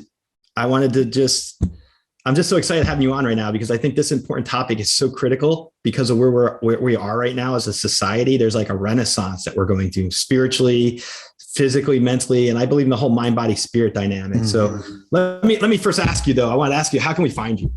I wanted to I'm just so excited having you on right now, because I think this important topic is so critical because of where we are right now as a society. There's like a renaissance that we're going through spiritually, physically, mentally, and I believe in the whole mind, body, spirit dynamic. So let me first ask you though, I want to ask you, how can we find you?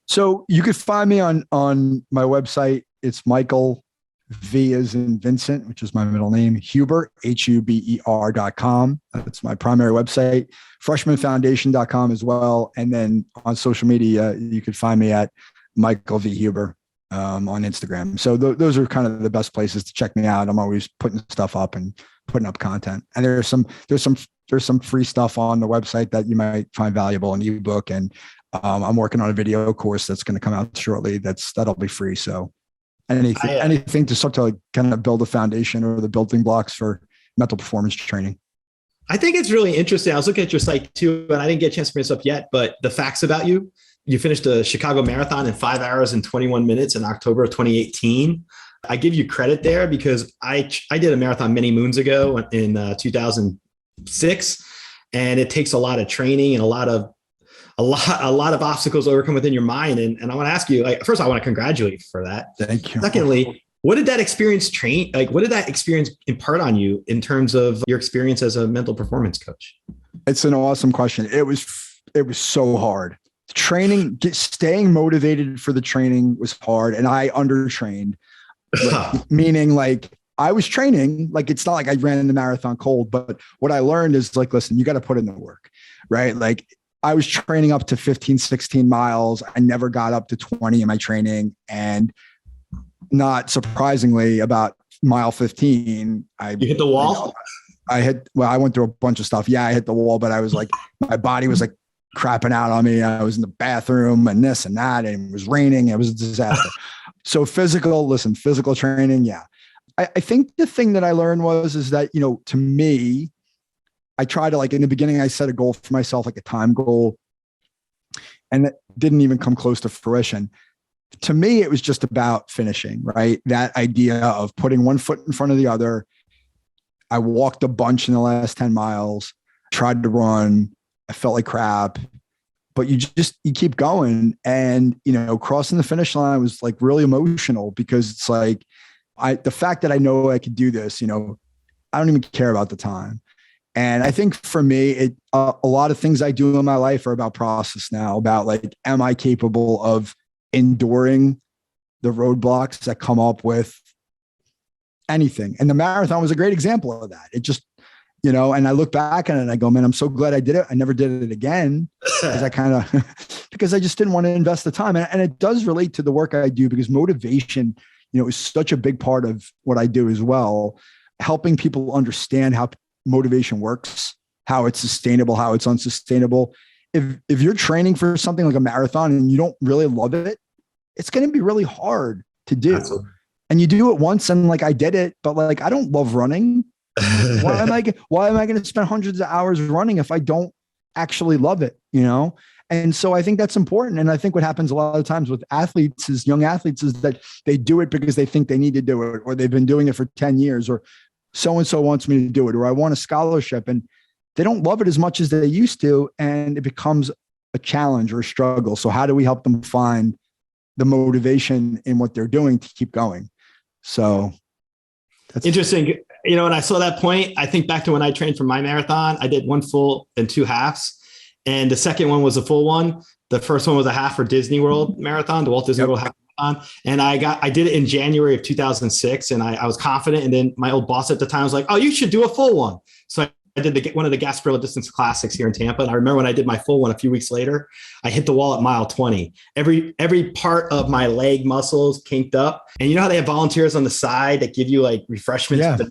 So you could find me on my website. It's Michael V as in Vincent, which is my middle name, Huber, HUBER.com. That's my primary website. Freshmanfoundation.com as well. And then on social media, you could find me at Michael V. Huber on Instagram. So those are kind of the best places to check me out. I'm always putting stuff up and putting up content. And there's some free stuff on the website that you might find valuable, an ebook. And I'm working on a video course that's going to come out shortly. That'll be free. So anything to start to like kind of build a foundation or the building blocks for mental performance training. I think it's really interesting. I was looking at your site too, and I didn't get a chance to bring this up yet, but the facts about you finished the Chicago Marathon in 5 hours and 21 minutes in October of 2018. I give you credit there because I did a marathon many moons ago in 2006, and it takes a lot of training and a lot of obstacles to overcome within your mind. And I want to ask you, like, first, I want to congratulate you for that. Thank you. Secondly, what did that experience what did that experience impart on you in terms of your experience as a mental performance coach? It's an awesome question. It was so hard. Training, staying motivated for the training was hard. And I undertrained, meaning like I was training, like, it's not like I ran the marathon cold, but what I learned is like, listen, you got to put in the work, right? Like, I was training up to 15, 16 miles. I never got up to 20 in my training. And not surprisingly, about mile 15, you hit the wall? I went through a bunch of stuff. Yeah, I hit the wall, but I was like, my body was like crapping out on me. I was in the bathroom and this and that, and it was raining. It was a disaster. So physical training. Yeah. I think the thing that I learned is that, to me, I try to, like, in the beginning, I set a goal for myself, like a time goal, and it didn't even come close to fruition. To me, it was just about finishing, right? That idea of putting one foot in front of the other. I walked a bunch in the last 10 miles, tried to run. I felt like crap, but you keep going. And, crossing the finish line was like really emotional, because it's like, the fact that I know I could do this, I don't even care about the time. And I think for me, a lot of things I do in my life are about process now, about like, am I capable of enduring the roadblocks that come up with anything? And the marathon was a great example of that. It just, and I look back on it and I go, man, I'm so glad I did it. I never did it again because I just didn't want to invest the time. And it does relate to the work I do, because motivation, is such a big part of what I do as well. Helping people understand how motivation works, how it's sustainable, how it's unsustainable. If you're training for something like a marathon and you don't really love it, it's going to be really hard to do. Absolutely. And you do it once and like, I did it, but like, I don't love running. Why am I going to spend hundreds of hours running if I don't actually love it, And so I think that's important. And I think what happens a lot of times with young athletes is that they do it because they think they need to do it, or they've been doing it for 10 years, or so-and-so wants me to do it, or I want a scholarship, and they don't love it as much as they used to. And it becomes a challenge or a struggle. So how do we help them find the motivation in what they're doing to keep going? So That's interesting. And I saw that point. I think back to when I trained for my marathon, I did one full and two halves. And the second one was a full one. The first one was a half for Disney World Marathon, the Walt Disney World Half Marathon. And I did it in January of 2006. And I was confident. And then my old boss at the time was like, oh, you should do a full one. So I did one of the Gasparilla Distance Classics here in Tampa. And I remember when I did my full one a few weeks later, I hit the wall at mile 20. Every part of my leg muscles kinked up. And you know how they have volunteers on the side that give you like refreshments? Yeah.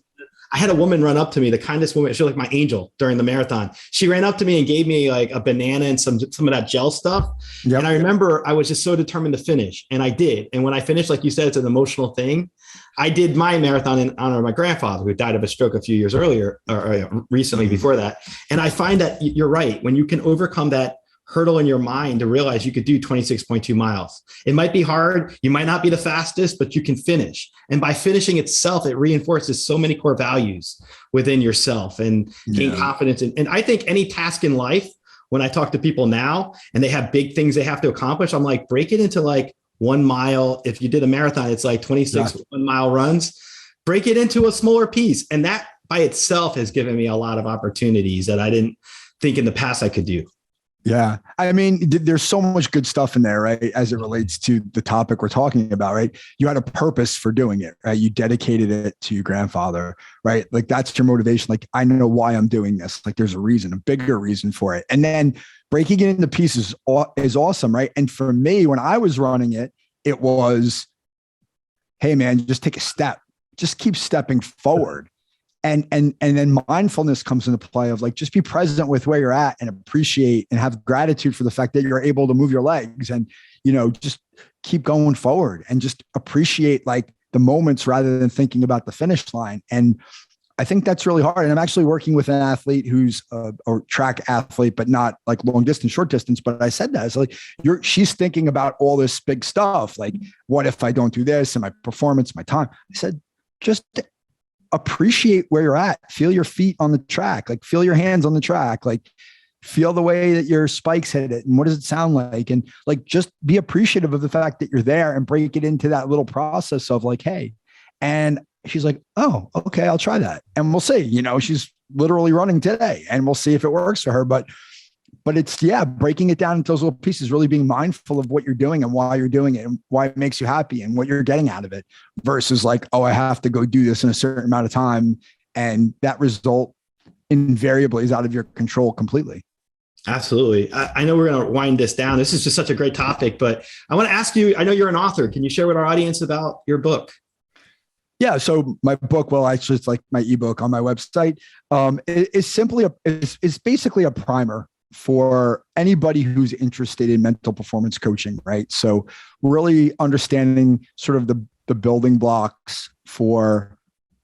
I had a woman run up to me, the kindest woman. She was like my angel during the marathon. She ran up to me and gave me like a banana and some of that gel stuff. Yep. And I remember I was just so determined to finish, and I did. And when I finished, like you said, it's an emotional thing. I did my marathon in honor of my grandfather, who died of a stroke a few years earlier, or recently before that. And I find that you're right. When you can overcome that hurdle in your mind to realize you could do 26.2 miles. It might be hard. You might not be the fastest, but you can finish. And by finishing itself, it reinforces so many core values within yourself and gain confidence. And I think any task in life, when I talk to people now and they have big things they have to accomplish, I'm like, break it into like 1 mile. If you did a marathon, it's like 26 1 mile runs. Break it into a smaller piece. And that by itself has given me a lot of opportunities that I didn't think in the past I could do. Yeah. I mean, there's so much good stuff in there, right? As it relates to the topic we're talking about, right? You had a purpose for doing it, right? You dedicated it to your grandfather, right? Like that's your motivation. Like, I know why I'm doing this. Like there's a reason, a bigger reason for it. And then breaking it into pieces is awesome, right? And for me, when I was running it, it was, hey man, just take a step, just keep stepping forward. And then mindfulness comes into play of like, just be present with where you're at and appreciate and have gratitude for the fact that you're able to move your legs and, just keep going forward and just appreciate like the moments rather than thinking about the finish line. And I think that's really hard. And I'm actually working with an athlete who's a track athlete, but not like long distance, short distance. But I said that it's like, she's thinking about all this big stuff. Like, what if I don't do this and my performance, my time? I said, just appreciate where you're at, feel your feet on the track, like feel your hands on the track, like feel the way that your spikes hit it. And what does it sound like? And like, just be appreciative of the fact that you're there and break it into that little process of like, hey, and she's like, oh, okay, I'll try that. And we'll see, she's literally running today and we'll see if it works for her. But it's, breaking it down into those little pieces, really being mindful of what you're doing and why you're doing it and why it makes you happy and what you're getting out of it versus like, oh, I have to go do this in a certain amount of time. And that result invariably is out of your control completely. Absolutely. I know we're going to wind this down. This is just such a great topic, but I want to ask you, I know you're an author. Can you share with our audience about your book? Yeah. So my book, well, actually it's like my ebook on my website. It's basically a primer for anybody who's interested in mental performance coaching, right? So really understanding sort of the building blocks for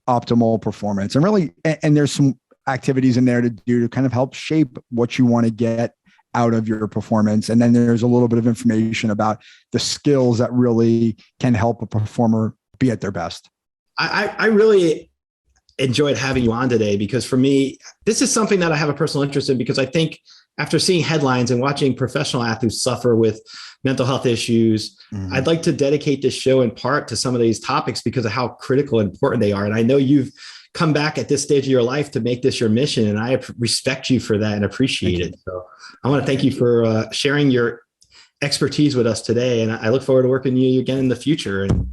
optimal performance and there's some activities in there to do to kind of help shape what you want to get out of your performance. And then there's a little bit of information about the skills that really can help a performer be at their best. I really enjoyed having you on today because for me, this is something that I have a personal interest in because I think after seeing headlines and watching professional athletes suffer with mental health issues, I'd like to dedicate this show in part to some of these topics because of how critical and important they are. And I know you've come back at this stage of your life to make this your mission. And I respect you for that and appreciate it. So I want to thank you for sharing your expertise with us today. And I look forward to working with you again in the future. And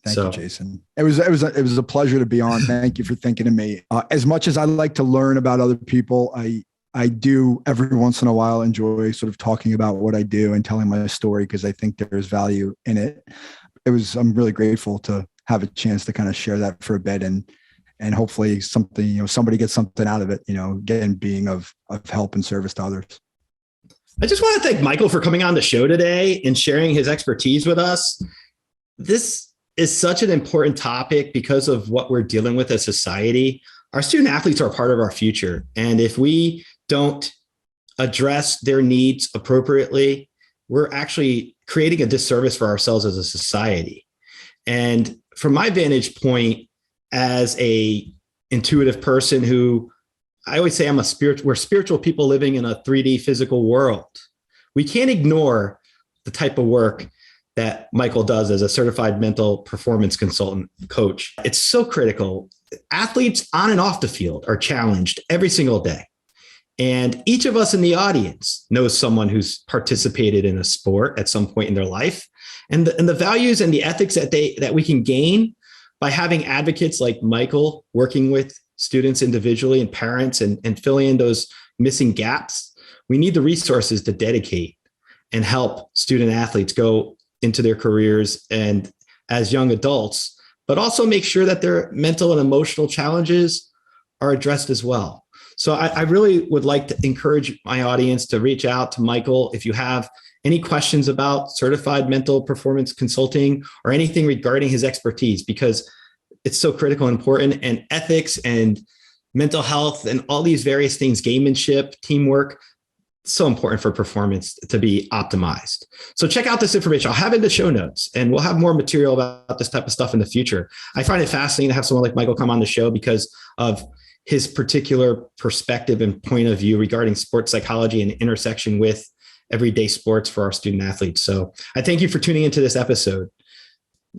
Thank you, Jason. It was a pleasure to be on. Thank you for thinking of me. As much as I like to learn about other people, I do every once in a while enjoy sort of talking about what I do and telling my story because I think there's value in it. I'm really grateful to have a chance to kind of share that for a bit and hopefully something, somebody gets something out of it, again, being of help and service to others. I just want to thank Michael for coming on the show today and sharing his expertise with us. This is such an important topic because of what we're dealing with as society. Our student athletes are a part of our future. And if we don't address their needs appropriately, we're actually creating a disservice for ourselves as a society. And from my vantage point as a intuitive person who I always say we're spiritual people living in a 3D physical world. We can't ignore the type of work that Michael does as a certified mental performance consultant coach. It's so critical. Athletes on and off the field are challenged every single day. And each of us in the audience knows someone who's participated in a sport at some point in their life. And the values and the ethics that we can gain by having advocates like Michael working with students individually and parents and filling in those missing gaps. We need the resources to dedicate and help student athletes go into their careers and as young adults, but also make sure that their mental and emotional challenges are addressed as well. So I really would like to encourage my audience to reach out to Michael if you have any questions about certified mental performance consulting or anything regarding his expertise, because it's so critical and important. And ethics and mental health and all these various things, gamemanship, teamwork, so important for performance to be optimized. So check out this information. I'll have it in the show notes, and we'll have more material about this type of stuff in the future. I find it fascinating to have someone like Michael come on the show because of his particular perspective and point of view regarding sports psychology and intersection with everyday sports for our student athletes. So I thank you for tuning into this episode.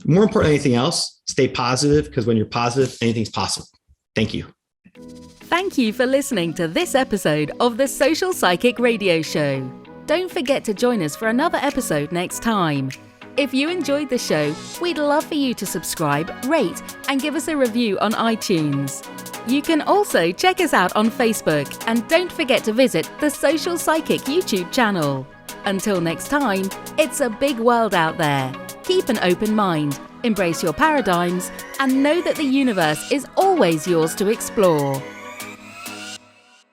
More important than anything else, stay positive, because when you're positive, anything's possible. Thank you. Thank you for listening to this episode of the Social Psychic Radio Show. Don't forget to join us for another episode next time. If you enjoyed the show, we'd love for you to subscribe, rate, and give us a review on iTunes. You can also check us out on Facebook, and don't forget to visit the Social Psychic YouTube channel. Until next time, it's a big world out there. Keep an open mind, embrace your paradigms, and know that the universe is always yours to explore.